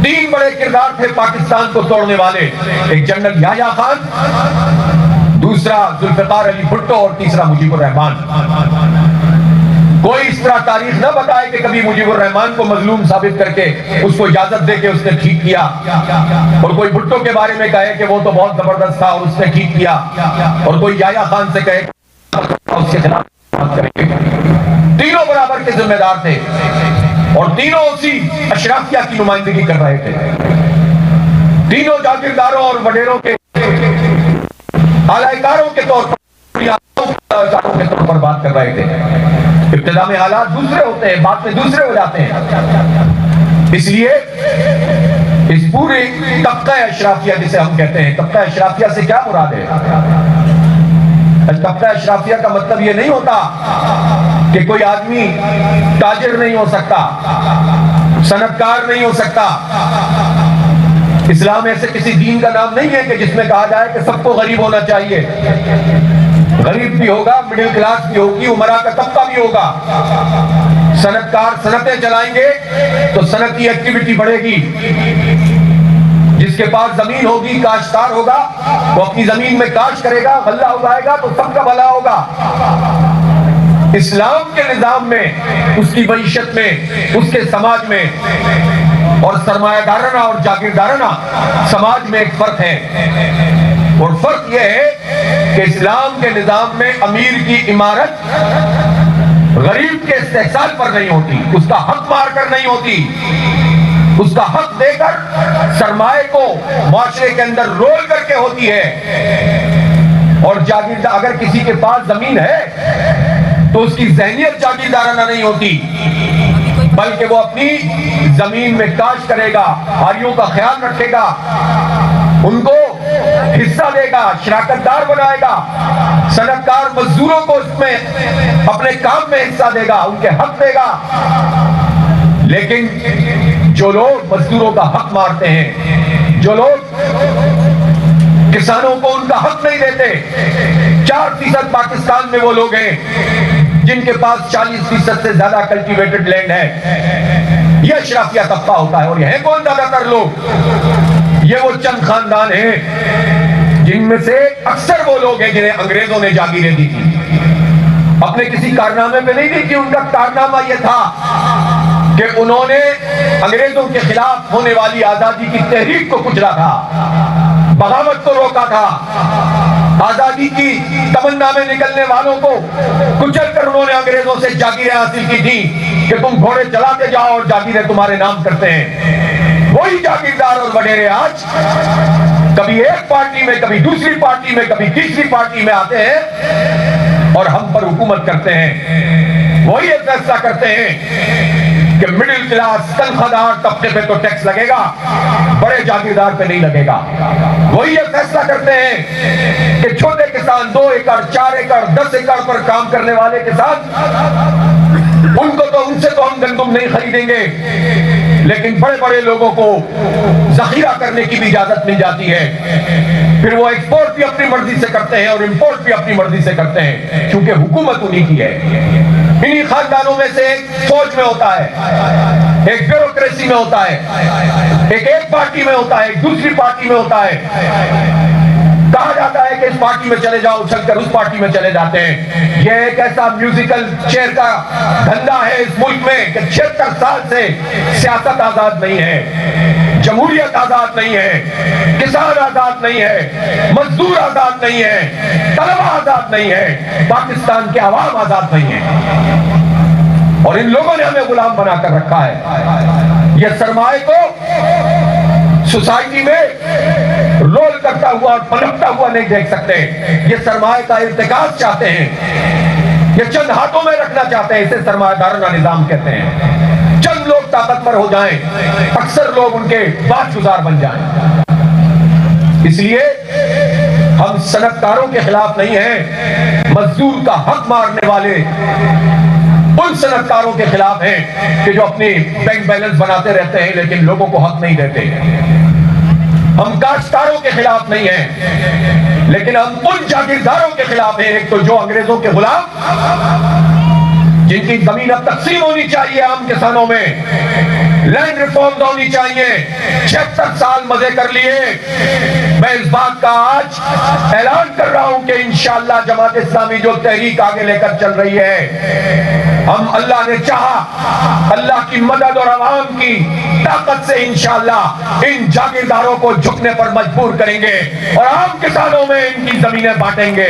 तीन बड़े किरदार थे पाकिस्तान को तोड़ने वाले, एक जनरल याह्या खान, दूसरा जुल्फिकार अली भुट्टो और तीसरा मुजीबुर रहमान। कोई इस तरह तारीख न बताए कि कभी मुजीबुर रहमान को मजलूम साबित करके उसको इजाजत दे के उसने ठीक किया, और कोई भुट्टो के बारे में कहे कि वो तो बहुत जबरदस्त था और उसने ठीक किया, और कोई याह्या खान से कहे उसके खिलाफ करेंगे। तीनों बराबर के जिम्मेदार थे और तीनों उसी अशराफिया की नुमाइंदगी कर रहे थे। तीनों जागीरदारों और वडेरों के आलाकारों के तौर पर बात कर रहे थे। इब्तिदा में हालात दूसरे होते हैं, बाद में दूसरे हो जाते हैं। इसलिए इस पूरे तबका अशराफिया जिसे हम कहते हैं, तबका अशराफिया से क्या मुराद है? तबका अशराफिया का मतलब यह नहीं होता कि कोई आदमी ताजिर नहीं हो सकता, सनतकार नहीं हो सकता। इस्लाम ऐसे किसी दीन का नाम नहीं है कि जिसमें कहा जाए कि सबको गरीब होना चाहिए। गरीब भी होगा, मिडिल क्लास भी होगी, उमरा का तबका भी होगा। सनतकार सनतें चलाएंगे तो सनती एक्टिविटी बढ़ेगी। जिसके पास जमीन होगी, काश्तकार होगा, वो अपनी जमीन में काश्त करेगा, गल्ला उगाएगा तो सबका भला होगा। इस्लाम के निजाम में, उसकी मईशत में, उसके समाज में और सरमायादाराना और जागीरदाराना समाज में एक फर्क है। और फर्क यह है कि इस्लाम के निजाम में अमीर की इमारत गरीब के इस्तेहसाल पर नहीं होती, उसका हक मार कर नहीं होती, उसका हक देकर सरमाए को माशरे के अंदर रोल करके होती है। और जागीरदार, अगर किसी के पास जमीन है तो उसकी जहनियत जागीरदाराना नहीं होती, बल्कि वो अपनी जमीन में काश्त करेगा, हारियों का ख्याल रखेगा, उनको हिस्सा देगा, शराकतदार बनाएगा, सनतकार मजदूरों को उसमें अपने काम में हिस्सा देगा, उनके हक देगा। लेकिन जो लोग मजदूरों का हक मारते हैं, जो लोग किसानों को उनका हक नहीं देते, 4% पाकिस्तान में वो लोग हैं जिनके पास 40% से ज्यादा कल्टीवेटेड लैंड है। यह अशराफिया तबका होता है। और यह कौन? ज्यादातर लोग, ये वो चंद खानदान हैं जिनमें से अक्सर वो लोग हैं जिन्हें अंग्रेजों ने जागीरें दी थी, अपने किसी कारनामे पे नहीं दी थी। उनका कारनामा यह था कि उन्होंने अंग्रेजों के खिलाफ होने वाली आजादी की तहरीक को कुचला था, बगावत को रोका था, आजादी की तमन्ना में निकलने वालों को कुचल कर उन्होंने अंग्रेजों से जागीरें हासिल की थी कि तुम घोड़े चलाते जाओ और जागीरें तुम्हारे नाम करते हैं। वही जागीरदार और वडेरे आज कभी एक पार्टी में, कभी दूसरी पार्टी में, कभी तीसरी पार्टी में आते हैं और हम पर हुकूमत करते हैं। वही एक फैसला करते हैं कि मिडिल क्लास तनख्वाहदार तबके पे तो टैक्स लगेगा, बड़े जागीरदार पे नहीं लगेगा। वही ये फैसला करते हैं कि छोटे किसान 2 एकड़, 4 एकड़, 10 एकड़ पर काम करने वाले किसान, उनसे तो हम गंदुम नहीं खरीदेंगे, लेकिन बड़े बड़े लोगों को जखीरा करने की भी इजाजत मिल जाती है। फिर वो एक्सपोर्ट भी अपनी मर्जी से करते हैं और इंपोर्ट भी अपनी मर्जी से करते हैं, क्योंकि हुकूमत उन्हीं की है। इन्हीं खानदानों में से एक फौज में होता है, एक ब्यूरोक्रेसी में होता है, एक पार्टी में होता है, एक दूसरी पार्टी में होता है। कहा जाता है कि इस पार्टी में चले जाओ, चलकर उस पार्टी में चले जाते हैं। यह एक ऐसा म्यूजिकल चेयर का धंधा है इस मुल्क में कि 76 साल से सियासत आजाद नहीं है, जमहूरियत आजाद नहीं है, किसान आजाद नहीं है, मजदूर आजाद नहीं है, तलबा आजाद नहीं है, पाकिस्तान के अवाम आजाद नहीं है। और इन लोगों ने हमें गुलाम बनाकर रखा है। यह सरमाए को सोसाइटी में रोल करता हुआ और पनपता हुआ नहीं देख सकते। ये सरमाए का इर्तिकाब चाहते हैं, ये चंद हाथों में रखना चाहते हैं। इसे सरमायादाराना निजाम कहते हैं। चंद लोग ताकतवर हो जाएं, अक्सर लोग उनके बातगुजार बन जाएं। इसलिए हम सनतकारों के खिलाफ नहीं हैं, मजदूर का हक मारने वाले उन सनतकारों के खिलाफ हैं कि जो अपनी बैंक बैलेंस बनाते रहते हैं लेकिन लोगों को हक नहीं देते। हम काश्तकारों के खिलाफ नहीं हैं, लेकिन हम उन जागीरदारों के खिलाफ हैं, एक तो जो अंग्रेजों के गुलाम जिनकी जमीन अब तकसीम होनी चाहिए आम किसानों में, लैंड रिफॉर्म होनी चाहिए। 76 साल मजे कर लिए। मैं इस बात का आज ऐलान कर रहा हूं कि इंशाअल्लाह जमात इस्लामी जो तहरीक आगे लेकर चल रही है, हम अल्लाह ने चाहा अल्लाह की मदद और अवाम की ताकत से इंशाअल्लाह इन जागीरदारों को झुकने पर मजबूर करेंगे और आम किसानों में इनकी जमीनें बांटेंगे।